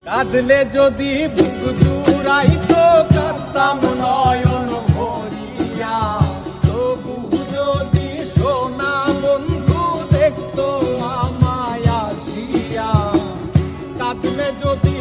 কাঁদলে যদি বুক জুড়াইতো কাঁদতাম নয়ন ভরিয়া, তবু যদি সোনা বন্ধু দেখতো আমায় আসিয়া। কাঁদলে যদি